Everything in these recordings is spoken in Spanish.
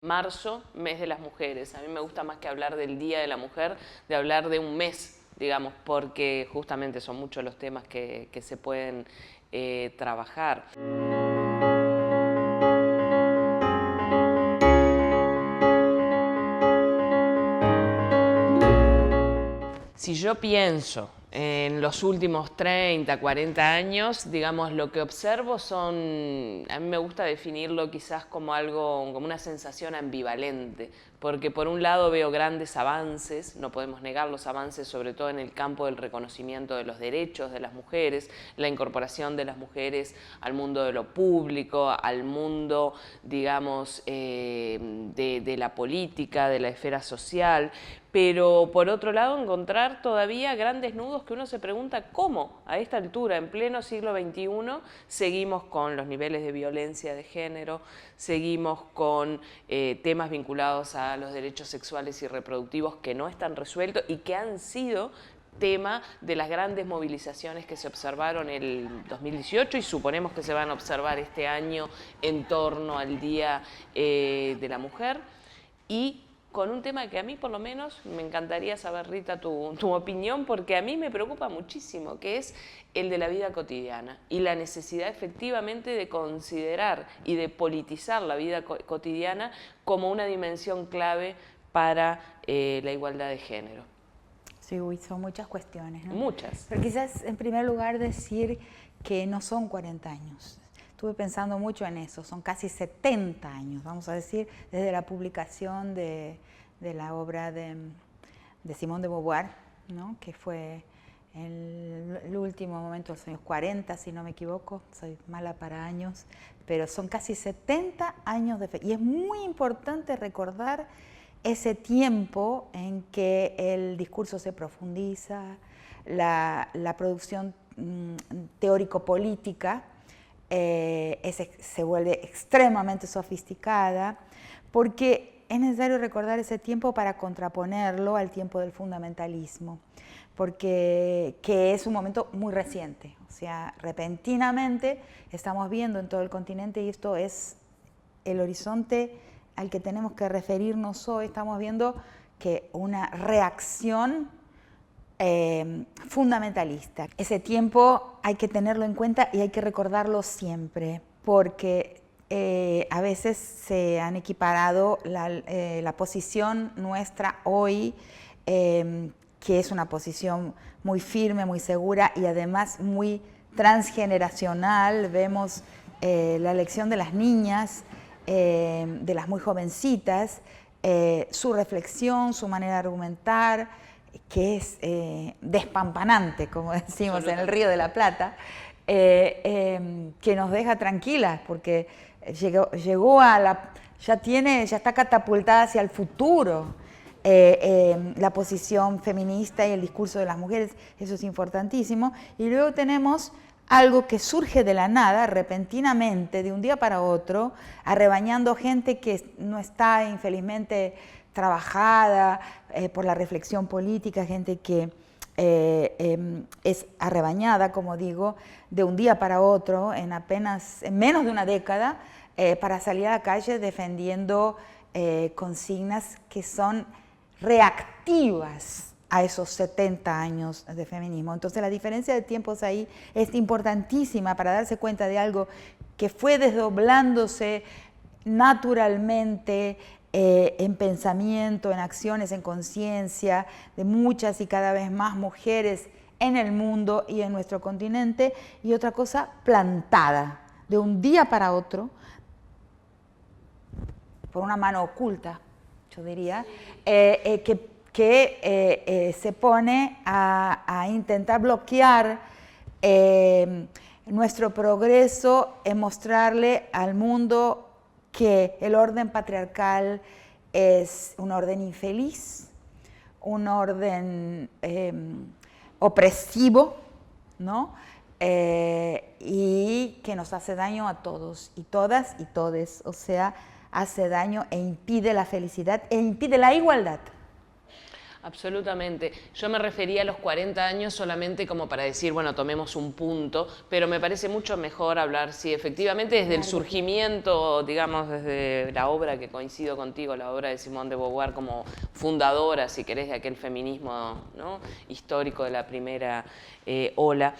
Marzo, mes de las mujeres. A mí me gusta más que hablar del Día de la Mujer, de hablar de un mes, digamos, porque justamente son muchos los temas que se pueden trabajar. Si yo pienso en los últimos 30, 40 años, digamos, lo que observo son, a mí me gusta definirlo quizás como algo, como una sensación ambivalente, porque por un lado veo grandes avances, no podemos negar los avances, sobre todo en el campo del reconocimiento de los derechos de las mujeres, la incorporación de las mujeres al mundo de lo público, al mundo, digamos, de la política, de la esfera social, pero por otro lado encontrar todavía grandes nudos que uno se pregunta cómo a esta altura, en pleno siglo XXI, seguimos con los niveles de violencia de género, seguimos con temas vinculados a los derechos sexuales y reproductivos que no están resueltos y que han sido tema de las grandes movilizaciones que se observaron el 2018 y suponemos que se van a observar este año en torno al Día de la Mujer, y con un tema que a mí por lo menos me encantaría saber, Rita, tu opinión, porque a mí me preocupa muchísimo, que es el de la vida cotidiana y la necesidad efectivamente de considerar y de politizar la vida cotidiana como una dimensión clave para la igualdad de género. Sí, uy, son muchas cuestiones, ¿no? Muchas. Pero quizás en primer lugar decir que no son 40 años. Estuve pensando mucho en eso, son casi 70 años, vamos a decir, desde la publicación de la obra de Simone de Beauvoir, ¿no? Que fue el último momento de los años 40, si no me equivoco, soy mala para años, pero son casi 70 años de fe. Y es muy importante recordar ese tiempo en que el discurso se profundiza, la producción teórico-política se vuelve extremadamente sofisticada, porque es necesario recordar ese tiempo para contraponerlo al tiempo del fundamentalismo, porque que es un momento muy reciente, o sea, repentinamente estamos viendo en todo el continente, y esto es el horizonte al que tenemos que referirnos hoy, estamos viendo que una reacción fundamentalista. Ese tiempo hay que tenerlo en cuenta y hay que recordarlo siempre, porque a veces se han equiparado la posición nuestra hoy, que es una posición muy firme, muy segura y además muy transgeneracional. Vemos la elección de las niñas, de las muy jovencitas, su reflexión, su manera de argumentar, que es despampanante, como decimos en el Río de la Plata, que nos deja tranquilas, porque llegó a ya está catapultada hacia el futuro. La posición feminista y el discurso de las mujeres, eso es importantísimo. Y luego tenemos algo que surge de la nada, repentinamente, de un día para otro, arrebañando gente que no está infelizmente trabajada por la reflexión política, gente que es arrebañada, como digo, de un día para otro, en menos de una década, para salir a la calle defendiendo consignas que son reactivas a esos 70 años de feminismo. Entonces la diferencia de tiempos ahí es importantísima para darse cuenta de algo que fue desdoblándose naturalmente en pensamiento, en acciones, en conciencia de muchas y cada vez más mujeres en el mundo y en nuestro continente, y otra cosa plantada de un día para otro por una mano oculta, yo diría, que se pone a intentar bloquear nuestro progreso en mostrarle al mundo que el orden patriarcal es un orden infeliz, un orden opresivo, ¿no? Y que nos hace daño a todos y todas y todes, o sea, hace daño e impide la felicidad e impide la igualdad. Absolutamente. Yo me refería a los 40 años solamente como para decir, bueno, tomemos un punto, pero me parece mucho mejor hablar, sí, efectivamente, desde el surgimiento, digamos, desde la obra que coincido contigo, la obra de Simone de Beauvoir como fundadora, si querés, de aquel feminismo, ¿no?, histórico de la primera ola.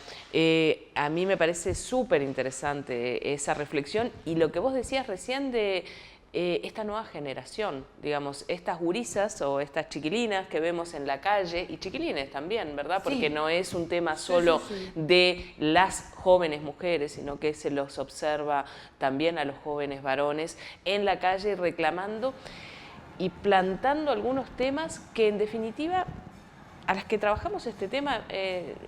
A mí me parece súper interesante esa reflexión y lo que vos decías recién de esta nueva generación, digamos, estas gurisas o estas chiquilinas que vemos en la calle, y chiquilines también, ¿verdad? Porque Sí. no es un tema solo de las jóvenes mujeres, sino que se los observa también a los jóvenes varones en la calle reclamando y plantando algunos temas que en definitiva a las que trabajamos este tema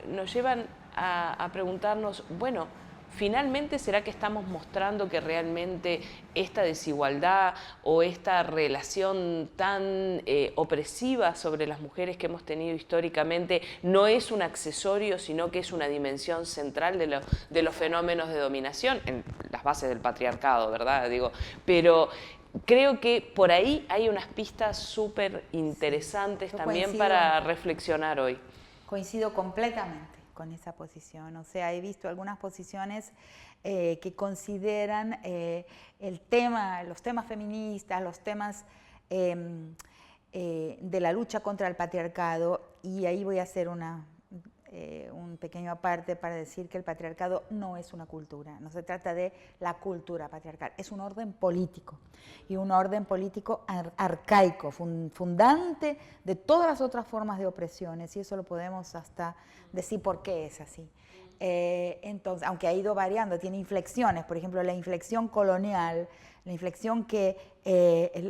nos llevan a preguntarnos, bueno, finalmente, ¿será que estamos mostrando que realmente esta desigualdad o esta relación tan opresiva sobre las mujeres que hemos tenido históricamente no es un accesorio, sino que es una dimensión central de los fenómenos de dominación, en las bases del patriarcado, ¿verdad? Digo, pero creo que por ahí hay unas pistas súper interesantes también para reflexionar hoy. Coincido completamente con esa posición. O sea, he visto algunas posiciones que consideran los temas feministas, los temas de la lucha contra el patriarcado, y ahí voy a hacer un pequeño aparte para decir que el patriarcado no es una cultura, no se trata de la cultura patriarcal, es un orden político, y un orden político arcaico, fundante de todas las otras formas de opresiones, y eso lo podemos hasta decir por qué es así. Entonces, aunque ha ido variando, tiene inflexiones, por ejemplo, la inflexión colonial, la inflexión que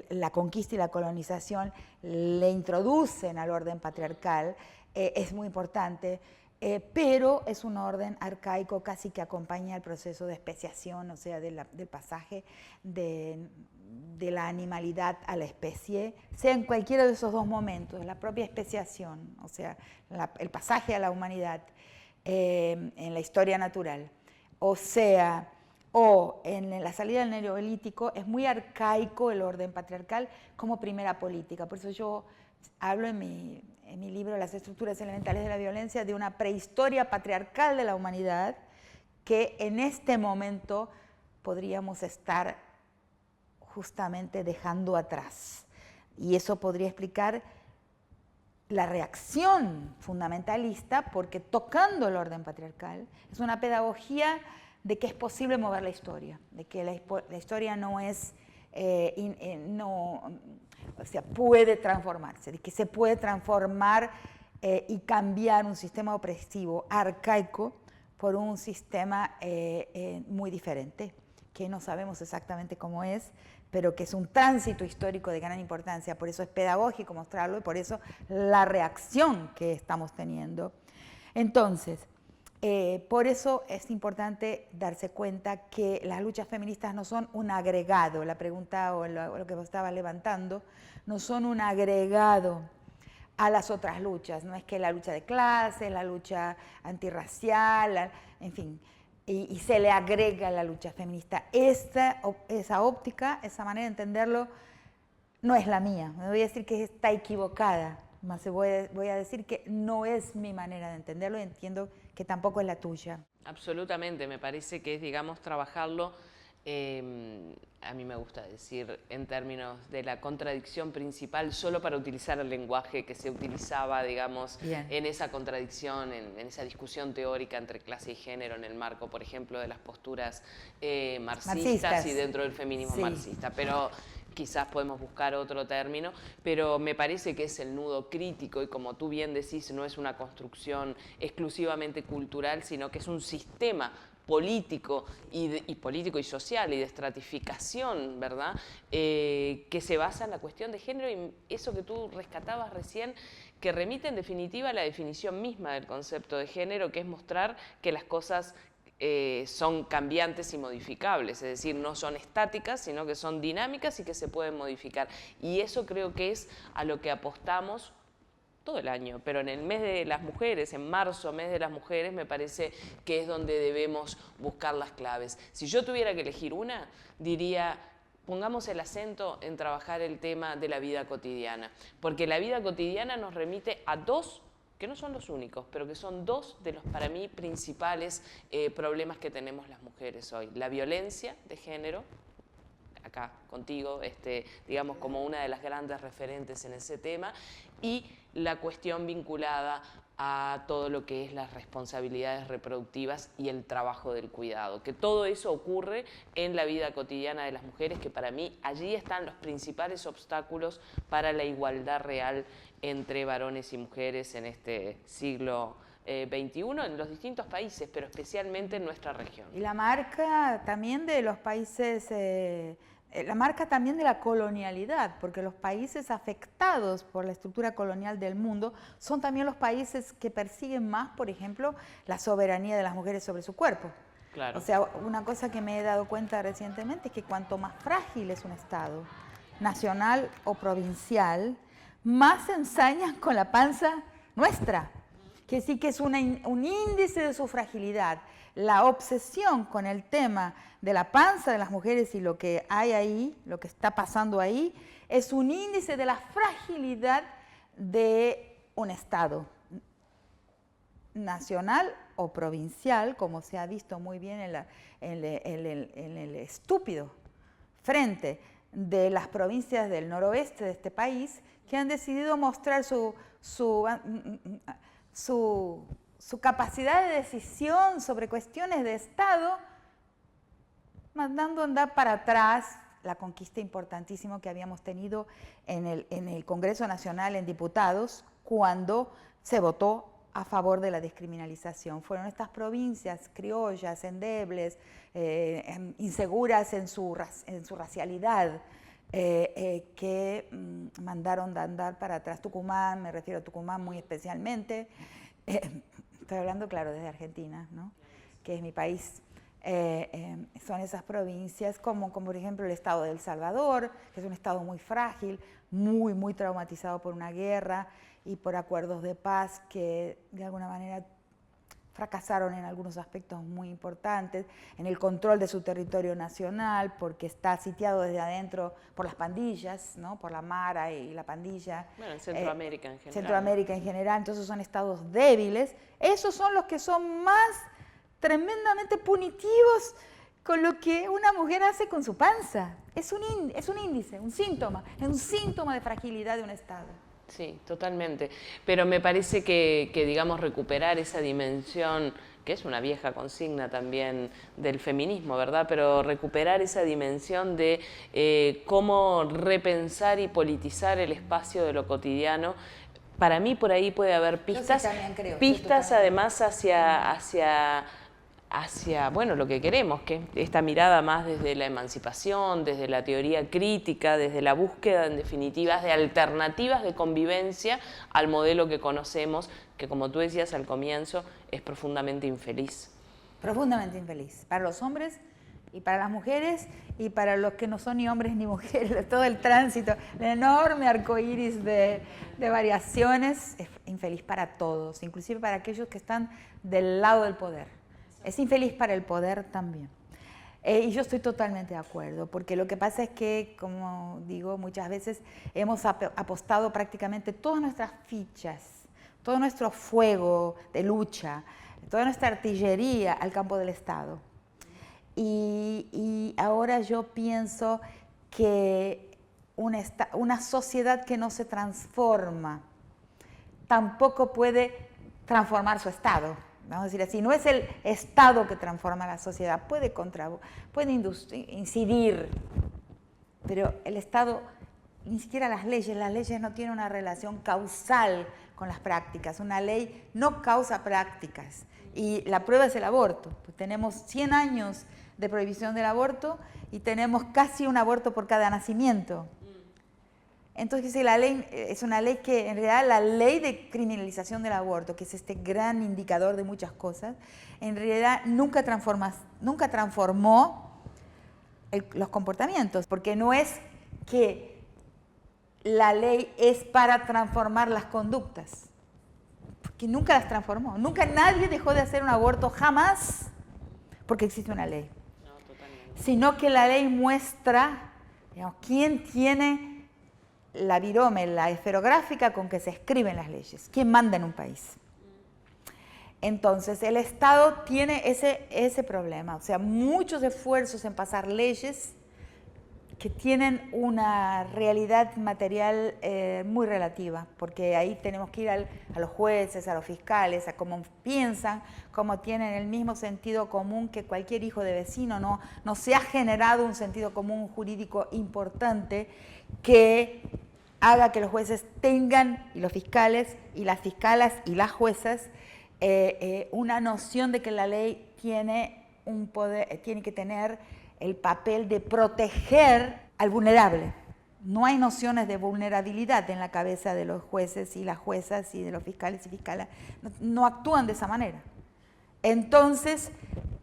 la conquista y la colonización le introducen al orden patriarcal, es muy importante, pero es un orden arcaico casi que acompaña el proceso de especiación, o sea, del pasaje de la animalidad a la especie, sea en cualquiera de esos dos momentos, la propia especiación, o sea, el pasaje a la humanidad en la historia natural, o sea, o en la salida del neolítico, es muy arcaico el orden patriarcal como primera política. Por eso yo hablo en mi libro Las estructuras elementales de la violencia de una prehistoria patriarcal de la humanidad que en este momento podríamos estar justamente dejando atrás. Y eso podría explicar la reacción fundamentalista, porque tocando el orden patriarcal es una pedagogía de que es posible mover la historia, de que la historia no es, o sea, puede transformarse, de que se puede transformar y cambiar un sistema opresivo arcaico por un sistema muy diferente, que no sabemos exactamente cómo es, pero que es un tránsito histórico de gran importancia. Por eso es pedagógico mostrarlo y por eso la reacción que estamos teniendo. Entonces, por eso es importante darse cuenta que las luchas feministas no son un agregado, la pregunta o lo que vos estabas levantando, no son un agregado a las otras luchas, no es que la lucha de clase, la lucha antirracial, en fin, y se le agrega a la lucha feminista. Esa óptica, esa manera de entenderlo, no es la mía. Me voy a decir que está equivocada, más voy a decir que no es mi manera de entenderlo y entiendo que tampoco es la tuya. Absolutamente, me parece que es, digamos, trabajarlo, a mí me gusta decir en términos de la contradicción principal, solo para utilizar el lenguaje que se utilizaba, digamos, en esa contradicción, en esa discusión teórica entre clase y género en el marco, por ejemplo, de las posturas marxistas y dentro del feminismo marxista. Pero quizás podemos buscar otro término, pero me parece que es el nudo crítico y, como tú bien decís, no es una construcción exclusivamente cultural, sino que es un sistema político y social y de estratificación, ¿verdad? Que se basa en la cuestión de género, y eso que tú rescatabas recién, que remite en definitiva a la definición misma del concepto de género, que es mostrar que las cosas son cambiantes y modificables, es decir, no son estáticas, sino que son dinámicas y que se pueden modificar. Y eso creo que es a lo que apostamos todo el año, pero en el mes de las mujeres, en marzo, mes de las mujeres, me parece que es donde debemos buscar las claves. Si yo tuviera que elegir una, diría, pongamos el acento en trabajar el tema de la vida cotidiana, porque la vida cotidiana nos remite a dos, que no son los únicos, pero que son dos de los, para mí, principales problemas que tenemos las mujeres hoy. La violencia de género, acá contigo, digamos, como una de las grandes referentes en ese tema, y la cuestión vinculada a todo lo que es las responsabilidades reproductivas y el trabajo del cuidado, que todo eso ocurre en la vida cotidiana de las mujeres, que para mí allí están los principales obstáculos para la igualdad real entre varones y mujeres en este siglo XXI, en los distintos países, pero especialmente en nuestra región. Y la marca también de los países, la marca también de la colonialidad, porque los países afectados por la estructura colonial del mundo son también los países que persiguen más, por ejemplo, la soberanía de las mujeres sobre su cuerpo. Claro. O sea, una cosa que me he dado cuenta recientemente es que cuanto más frágil es un Estado, nacional o provincial, más se ensañan con la panza nuestra, que sí que es un índice de su fragilidad. La obsesión con el tema de la panza de las mujeres y lo que hay ahí, lo que está pasando ahí, es un índice de la fragilidad de un Estado nacional o provincial, como se ha visto muy bien en el estúpido frente de las provincias del noroeste de este país, que han decidido mostrar su capacidad de decisión sobre cuestiones de Estado, mandando andar para atrás la conquista importantísima que habíamos tenido en el Congreso Nacional en diputados cuando se votó a favor de la descriminalización. Fueron estas provincias criollas, endebles, inseguras en su racialidad, que mandaron de andar para atrás. Tucumán, me refiero a Tucumán muy especialmente, estoy hablando, claro, desde Argentina, ¿no?, que es mi país. Son esas provincias como por ejemplo el estado de El Salvador, que es un estado muy frágil, muy traumatizado por una guerra y por acuerdos de paz que de alguna manera fracasaron en algunos aspectos muy importantes, en el control de su territorio nacional, porque está sitiado desde adentro por las pandillas, ¿no?, por la Mara y la pandilla. Bueno, en Centroamérica en general. Centroamérica en general, entonces son estados débiles. Esos son los que son más tremendamente punitivos con lo que una mujer hace con su panza. Es un índice, un síntoma, es un síntoma de fragilidad de un Estado. Sí, totalmente. Pero me parece que digamos, recuperar esa dimensión, que es una vieja consigna también del feminismo, ¿verdad? Pero recuperar esa dimensión de cómo repensar y politizar el espacio de lo cotidiano. Para mí por ahí puede haber pistas, además hacia, bueno, lo que queremos, que esta mirada más desde la emancipación, desde la teoría crítica, desde la búsqueda, en definitiva, de alternativas de convivencia al modelo que conocemos, que como tú decías al comienzo, es profundamente infeliz. Profundamente infeliz, para los hombres y para las mujeres y para los que no son ni hombres ni mujeres, todo el tránsito, el enorme arcoíris de variaciones, es infeliz para todos, inclusive para aquellos que están del lado del poder. Es infeliz para el poder también. Y yo estoy totalmente de acuerdo, porque lo que pasa es que, como digo, muchas veces hemos apostado prácticamente todas nuestras fichas, todo nuestro fuego de lucha, toda nuestra artillería al campo del Estado. Y ahora yo pienso que una sociedad que no se transforma tampoco puede transformar su Estado. Vamos a decir así, no es el Estado que transforma la sociedad, puede incidir, pero el Estado, ni siquiera las leyes no tienen una relación causal con las prácticas, una ley no causa prácticas, y la prueba es el aborto. Pues tenemos 100 años de prohibición del aborto y tenemos casi un aborto por cada nacimiento. Entonces la ley es una ley que, en realidad, la ley de criminalización del aborto, que es este gran indicador de muchas cosas, en realidad nunca transformó los comportamientos, porque no es que la ley es para transformar las conductas, porque nunca las transformó, nunca nadie dejó de hacer un aborto, jamás, porque existe una ley, sino que la ley muestra Digamos, ¿quién tiene la virome, la esferográfica con que se escriben las leyes? ¿Quién manda en un país? Entonces, el Estado tiene ese problema, o sea, muchos esfuerzos en pasar leyes que tienen una realidad material muy relativa, porque ahí tenemos que ir a los jueces, a los fiscales, a cómo piensan, cómo tienen el mismo sentido común que cualquier hijo de vecino. No se ha generado un sentido común jurídico importante que haga que los jueces tengan, y los fiscales, y las fiscalas, y las juezas, una noción de que la ley tiene un poder, tiene que tener el papel de proteger al vulnerable. No hay nociones de vulnerabilidad en la cabeza de los jueces y las juezas y de los fiscales y fiscalas. No actúan de esa manera. Entonces,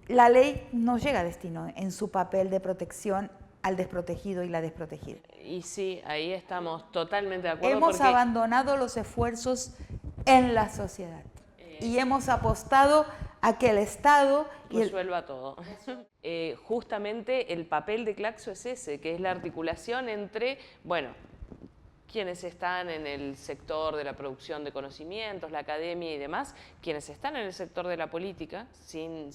la ley no llega a destino en su papel de protección al desprotegido y la desprotegida. Y sí, ahí estamos totalmente de acuerdo. Hemos abandonado los esfuerzos en la sociedad y hemos apostado a que el Estado resuelva todo. Justamente el papel de Claxo es ese, que es la articulación entre, bueno, quienes están en el sector de la producción de conocimientos, la academia y demás, quienes están en el sector de la política, sin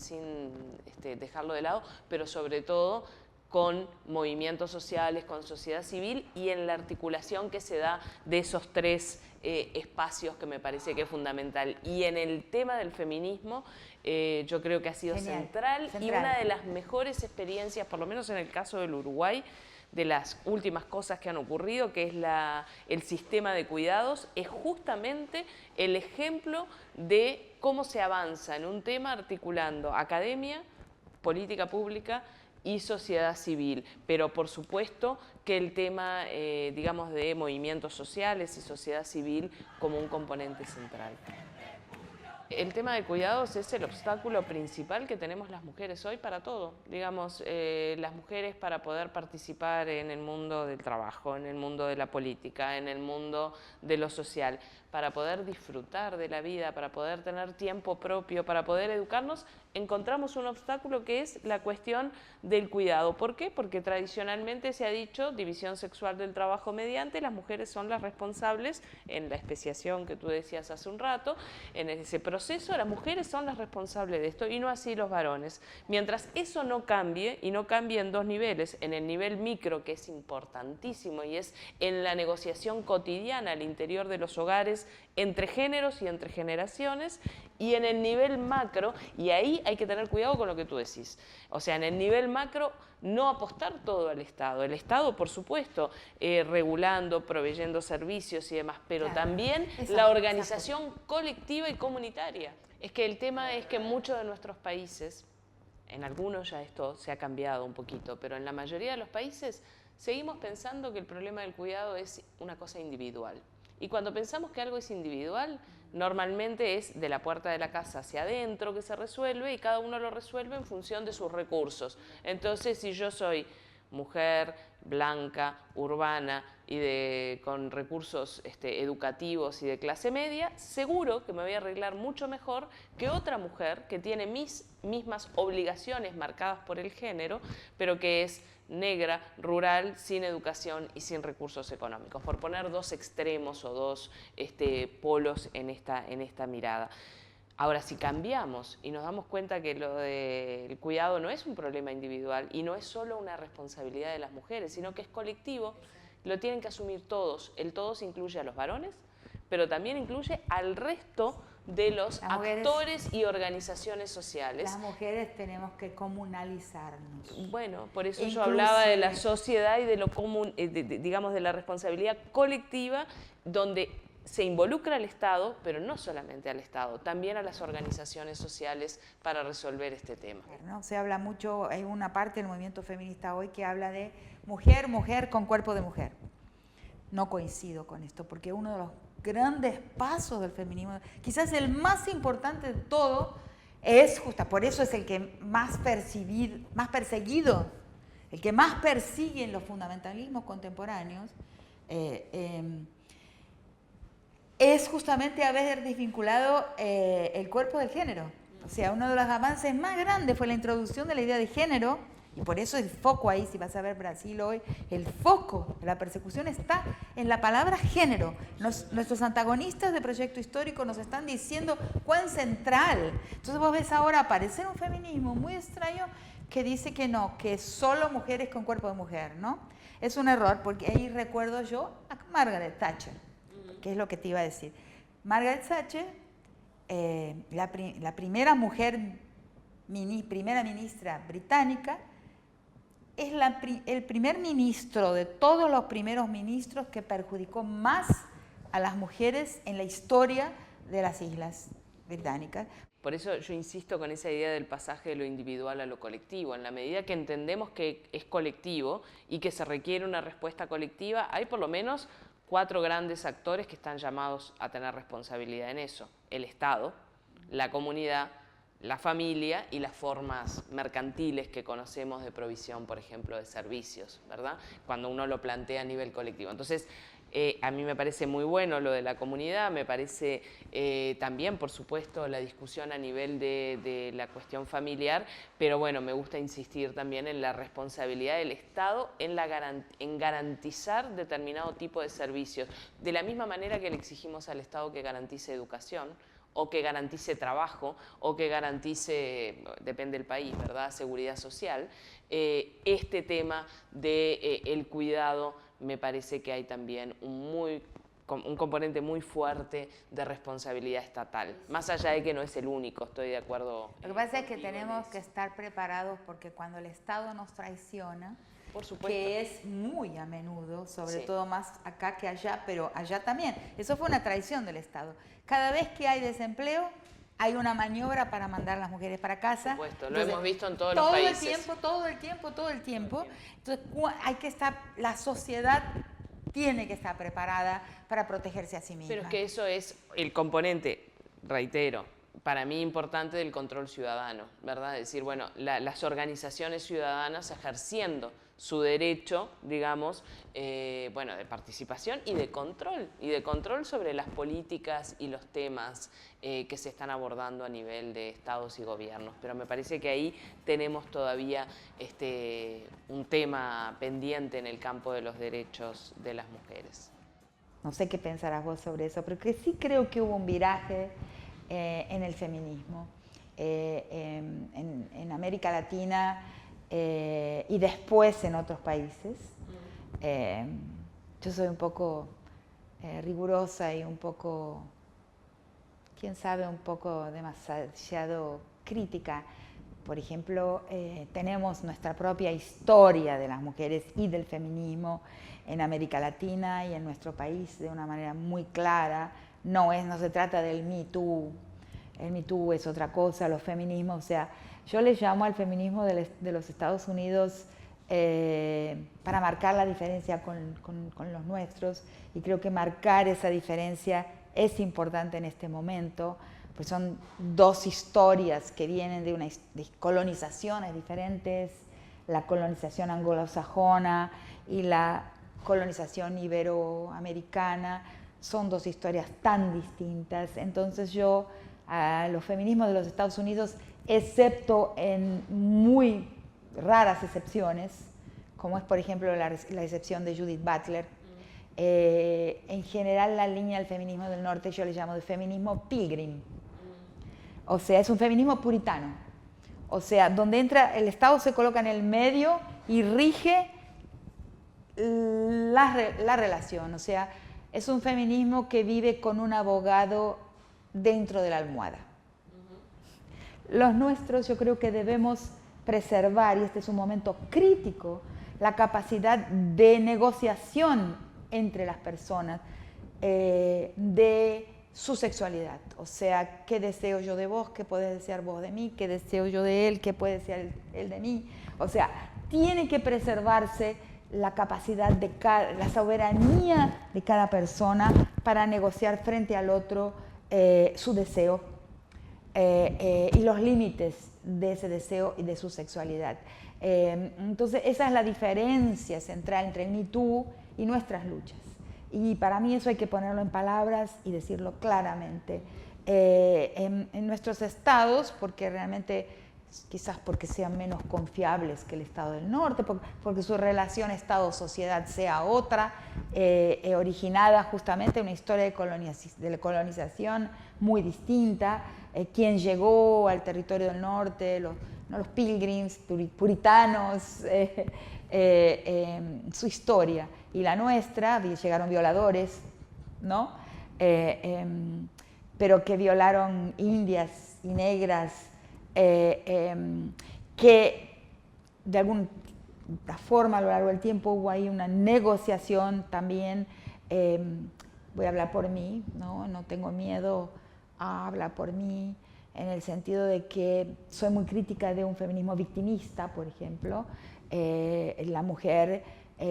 dejarlo de lado, pero sobre todo con movimientos sociales, con sociedad civil y en la articulación que se da de esos tres espacios que me parece que es fundamental. Y en el tema del feminismo, yo creo que ha sido central y una de las mejores experiencias, por lo menos en el caso del Uruguay, de las últimas cosas que han ocurrido, que es el sistema de cuidados, es justamente el ejemplo de cómo se avanza en un tema articulando academia, política pública y sociedad civil, pero por supuesto que el tema, digamos, de movimientos sociales y sociedad civil como un componente central. El tema de cuidados es el obstáculo principal que tenemos las mujeres hoy para todo. Digamos, las mujeres para poder participar en el mundo del trabajo, en el mundo de la política, en el mundo de lo social, para poder disfrutar de la vida, para poder tener tiempo propio, para poder educarnos, encontramos un obstáculo que es la cuestión del cuidado. ¿Por qué? Porque tradicionalmente se ha dicho división sexual del trabajo mediante, las mujeres son las responsables, en la especiación que tú decías hace un rato, en ese proceso las mujeres son las responsables de esto y no así los varones. Mientras eso no cambie, y no cambie en dos niveles, en el nivel micro, que es importantísimo y es en la negociación cotidiana al interior de los hogares, entre géneros y entre generaciones, y en el nivel macro, y ahí hay que tener cuidado con lo que tú decís. O sea, en el nivel macro, no apostar todo al Estado. El Estado, por supuesto, regulando, proveyendo servicios y demás, pero también la organización colectiva y comunitaria. Es que el tema es que en muchos de nuestros países, en algunos ya esto se ha cambiado un poquito, pero en la mayoría de los países seguimos pensando que el problema del cuidado es una cosa individual. Y cuando pensamos que algo es individual, normalmente es de la puerta de la casa hacia adentro que se resuelve y cada uno lo resuelve en función de sus recursos. Entonces, si yo soy mujer, blanca, urbana y con recursos educativos y de clase media, seguro que me voy a arreglar mucho mejor que otra mujer que tiene mis mismas obligaciones marcadas por el género, pero que es negra, rural, sin educación y sin recursos económicos, por poner dos extremos o dos polos en esta mirada. Ahora, si cambiamos y nos damos cuenta que lo del cuidado no es un problema individual y no es solo una responsabilidad de las mujeres, sino que es colectivo, lo tienen que asumir todos. El todos incluye a los varones, pero también incluye al resto de los actores y organizaciones sociales. Las mujeres tenemos que comunalizarnos. Bueno, por eso yo hablaba de la sociedad y de lo común, digamos, de la responsabilidad colectiva, donde se involucra al Estado, pero no solamente al Estado, también a las organizaciones sociales para resolver este tema. ¿No? Se habla mucho, hay una parte del movimiento feminista hoy que habla de mujer, mujer con cuerpo de mujer. No coincido con esto, porque uno de los grandes pasos del feminismo, quizás el más importante de todo, es justo, por eso es el que más perseguido, el que más persiguen los fundamentalismos contemporáneos, es justamente haber desvinculado el cuerpo del género. O sea, uno de los avances más grandes fue la introducción de la idea de género Y por eso el foco ahí, si vas a ver Brasil hoy, el foco de la persecución está en la palabra género. Nuestros antagonistas de Proyecto Histórico nos están diciendo cuán central. Entonces vos ves ahora aparecer un feminismo muy extraño que dice que no, que solo mujeres con cuerpo de mujer, ¿no? Es un error, porque ahí recuerdo yo a Margaret Thatcher, que es lo que te iba a decir. Margaret Thatcher, la primera mujer, primera ministra británica, es el primer ministro de todos los primeros ministros que perjudicó más a las mujeres en la historia de las islas británicas. Por eso yo insisto con esa idea del pasaje de lo individual a lo colectivo. En la medida que entendemos que es colectivo y que se requiere una respuesta colectiva, hay por lo menos 4 grandes actores que están llamados a tener responsabilidad en eso. El Estado, la comunidad, la familia y las formas mercantiles que conocemos de provisión, por ejemplo, de servicios, ¿verdad? Cuando uno lo plantea a nivel colectivo. Entonces, a mí me parece muy bueno lo de la comunidad, me parece también, por supuesto, la discusión a nivel de la cuestión familiar, pero bueno, me gusta insistir también en la responsabilidad del Estado en garantizar determinado tipo de servicios, de la misma manera que le exigimos al Estado que garantice educación, o que garantice trabajo, o que garantice, depende del país, ¿verdad?, seguridad social. Este tema del cuidado, me parece que hay también un componente muy fuerte de responsabilidad estatal, más allá de que no es el único, estoy de acuerdo. Lo que pasa es que tenemos que estar preparados, porque cuando el Estado nos traiciona, por supuesto, que es muy a menudo, sobre todo más acá que allá, pero allá también. Eso fue una traición del Estado. Cada vez que hay desempleo, hay una maniobra para mandar a las mujeres para casa. Por supuesto, lo hemos visto en todos los países. Todo el tiempo. Entonces, hay que estar, la sociedad tiene que estar preparada para protegerse a sí misma. Pero es que eso es el componente, reitero, para mí importante del control ciudadano, ¿verdad? Es decir, bueno, las organizaciones ciudadanas ejerciendo su derecho, digamos, bueno, de participación y de control sobre las políticas y los temas que se están abordando a nivel de estados y gobiernos. Pero me parece que ahí tenemos todavía un tema pendiente en el campo de los derechos de las mujeres. No sé qué pensarás vos sobre eso, pero que sí creo que hubo un viraje en el feminismo. En América Latina y después en otros países. Yo soy un poco rigurosa y un poco, quién sabe, un poco demasiado crítica. Por ejemplo, tenemos nuestra propia historia de las mujeres y del feminismo en América Latina y en nuestro país de una manera muy clara. No se trata del Me Too. El Me Too es otra cosa, los feminismos, o sea, yo les llamo al feminismo de los Estados Unidos para marcar la diferencia con los nuestros, y creo que marcar esa diferencia es importante en este momento, pues son 2 historias que vienen de colonizaciones diferentes, la colonización anglosajona y la colonización iberoamericana, son 2 historias tan distintas. Entonces yo a los feminismos de los Estados Unidos, excepto en muy raras excepciones, como es por ejemplo la excepción de Judith Butler, en general la línea del feminismo del norte yo le llamo de feminismo pilgrim, o sea, es un feminismo puritano, o sea, donde entra el Estado, se coloca en el medio y rige la relación, o sea, es un feminismo que vive con un abogado dentro de la almohada. Los nuestros, yo creo que debemos preservar, y este es un momento crítico, la capacidad de negociación entre las personas de su sexualidad. O sea, qué deseo yo de vos, qué puedes desear vos de mí, qué deseo yo de él, qué puede desear él de mí. O sea, tiene que preservarse la capacidad la soberanía de cada persona para negociar frente al otro su deseo y los límites de ese deseo y de su sexualidad. Entonces, esa es la diferencia central entre el Me Too y nuestras luchas. Y para mí eso hay que ponerlo en palabras y decirlo claramente. En nuestros estados, porque realmente quizás porque sean menos confiables que el Estado del Norte, porque su relación Estado-sociedad sea otra, originada justamente en una historia de colonización muy distinta. Quien llegó al territorio del norte, los pilgrims, puritanos, su historia. Y la nuestra, llegaron violadores, ¿no? Pero que violaron indias y negras, que de alguna forma a lo largo del tiempo hubo ahí una negociación también. Voy a hablar por mí, no tengo miedo a hablar por mí, en el sentido de que soy muy crítica de un feminismo victimista, por ejemplo. La mujer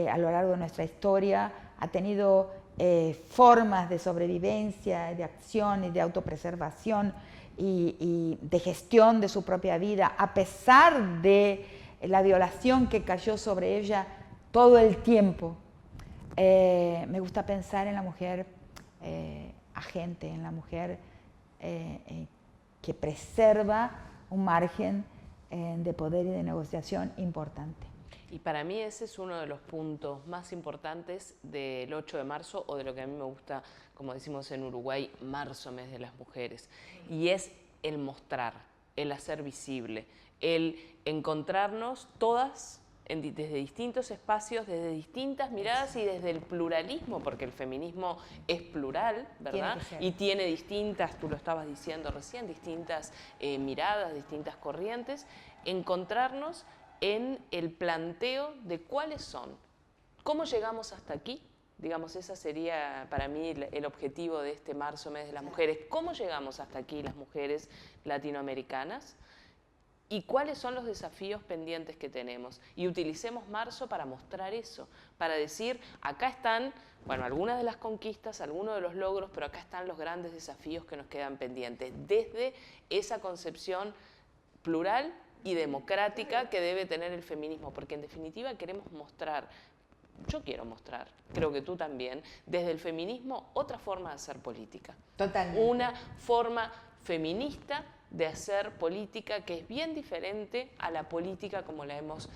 a lo largo de nuestra historia ha tenido formas de sobrevivencia, de acción y de autopreservación y de gestión de su propia vida, a pesar de la violación que cayó sobre ella todo el tiempo. Me gusta pensar en la mujer agente, en la mujer que preserva un margen de poder y de negociación importante. Y para mí ese es uno de los puntos más importantes del 8 de marzo, o de lo que a mí me gusta, como decimos en Uruguay, marzo, mes de las mujeres. Y es el mostrar, el hacer visible, el encontrarnos todas desde distintos espacios, desde distintas miradas y desde el pluralismo, porque el feminismo es plural, ¿verdad? Y tiene distintas, tú lo estabas diciendo recién, distintas miradas, distintas corrientes, encontrarnos en el planteo de cuáles son, cómo llegamos hasta aquí, digamos, ese sería para mí el objetivo de este marzo, mes de las mujeres, cómo llegamos hasta aquí las mujeres latinoamericanas y cuáles son los desafíos pendientes que tenemos. Y utilicemos marzo para mostrar eso, para decir, acá están, bueno, algunas de las conquistas, algunos de los logros, pero acá están los grandes desafíos que nos quedan pendientes, desde esa concepción plural y democrática que debe tener el feminismo, porque en definitiva queremos mostrar, yo quiero mostrar, creo que tú también, desde el feminismo otra forma de hacer política. Totalmente. Una forma feminista de hacer política que es bien diferente a la política como la hemos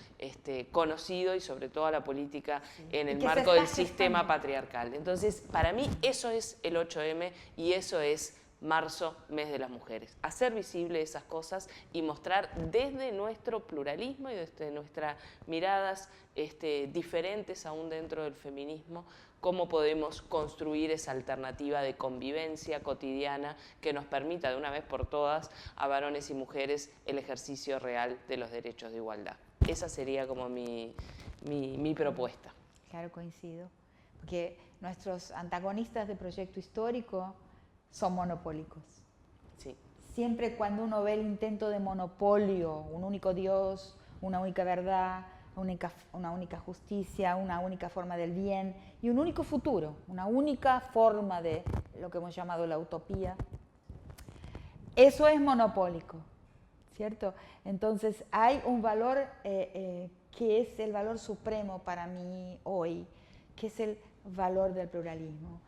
conocido y sobre todo a la política en el marco del sistema patriarcal. Entonces, para mí eso es el 8M y eso es marzo, mes de las mujeres. Hacer visible esas cosas y mostrar desde nuestro pluralismo y desde nuestras miradas diferentes aún dentro del feminismo, cómo podemos construir esa alternativa de convivencia cotidiana que nos permita de una vez por todas a varones y mujeres el ejercicio real de los derechos de igualdad. Esa sería como mi propuesta. Claro, coincido. Porque nuestros antagonistas de proyecto histórico son monopólicos. Sí. Siempre cuando uno ve el intento de monopolio, un único Dios, una única verdad, una única justicia, una única forma del bien y un único futuro, una única forma de lo que hemos llamado la utopía, eso es monopólico, ¿cierto? Entonces hay un valor que es el valor supremo para mí hoy, que es el valor del pluralismo.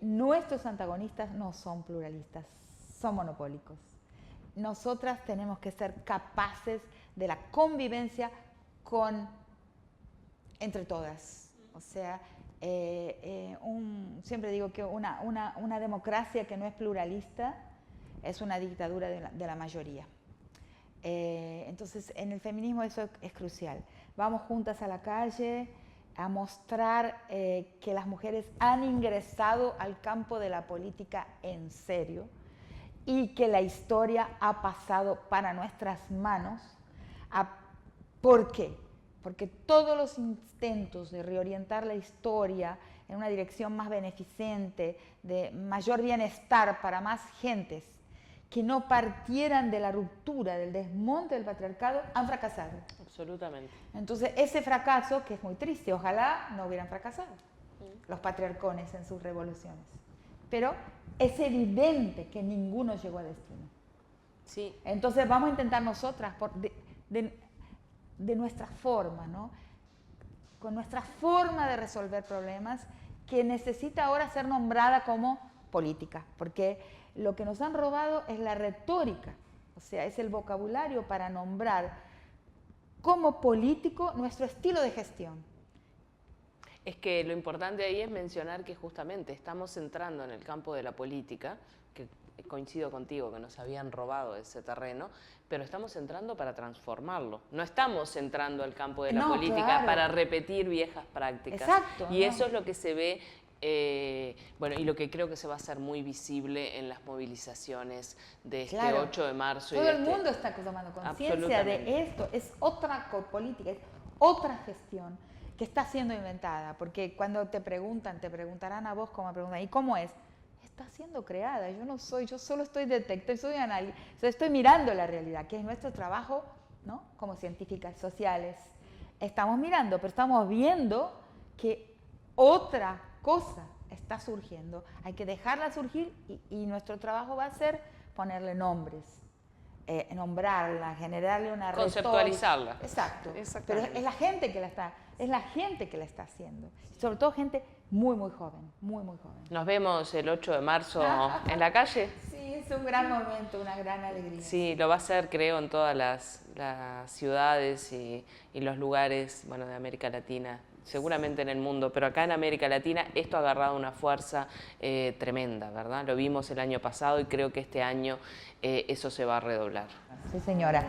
Nuestros antagonistas no son pluralistas, son monopólicos. Nosotras tenemos que ser capaces de la convivencia entre todas. O sea, siempre digo que una democracia que no es pluralista es una dictadura de la mayoría. Entonces, en el feminismo eso es crucial. Vamos juntas a la calle a mostrar que las mujeres han ingresado al campo de la política en serio y que la historia ha pasado para nuestras manos. ¿Por qué? Porque todos los intentos de reorientar la historia en una dirección más beneficente, de mayor bienestar para más gentes, que no partieran de la ruptura, del desmonte del patriarcado, han fracasado. Absolutamente. Entonces, ese fracaso, que es muy triste, ojalá no hubieran fracasado los patriarcones en sus revoluciones. Pero es evidente que ninguno llegó a destino. Sí. Entonces, vamos a intentar nosotras, de nuestra forma, ¿no? Con nuestra forma de resolver problemas, que necesita ahora ser nombrada como política, porque lo que nos han robado es la retórica. O sea, es el vocabulario para nombrar como político nuestro estilo de gestión. Es que lo importante ahí es mencionar que justamente estamos entrando en el campo de la política, que coincido contigo que nos habían robado ese terreno, pero estamos entrando para transformarlo. No estamos entrando al campo de la política claro, para repetir viejas prácticas. Exacto. Y eso es lo que se ve, bueno, y lo que creo que se va a hacer muy visible en las movilizaciones de este 8 de marzo. Todo el mundo está tomando conciencia de esto. Es otra política, es otra gestión que está siendo inventada. Porque cuando te preguntarán a vos como preguntan, ¿y cómo es? Está siendo creada. Yo no soy, yo solo estoy detectando, soy analista, estoy mirando la realidad, que es nuestro trabajo, ¿no? Como científicas sociales. Estamos mirando, pero estamos viendo que otra cosa está surgiendo. Hay que dejarla surgir y nuestro trabajo va a ser ponerle nombres, nombrarla, generarle una conceptualizarla. Exacto. Pero es la gente que la está haciendo. Sobre todo gente muy, muy joven, muy, muy joven. Nos vemos el 8 de marzo en la calle. Sí, es un gran momento, una gran alegría. Sí, lo va a ser, creo, en todas las ciudades y los lugares, bueno, de América Latina, seguramente en el mundo, pero acá en América Latina esto ha agarrado una fuerza tremenda, ¿verdad? Lo vimos el año pasado y creo que este año eso se va a redoblar. Sí, señora.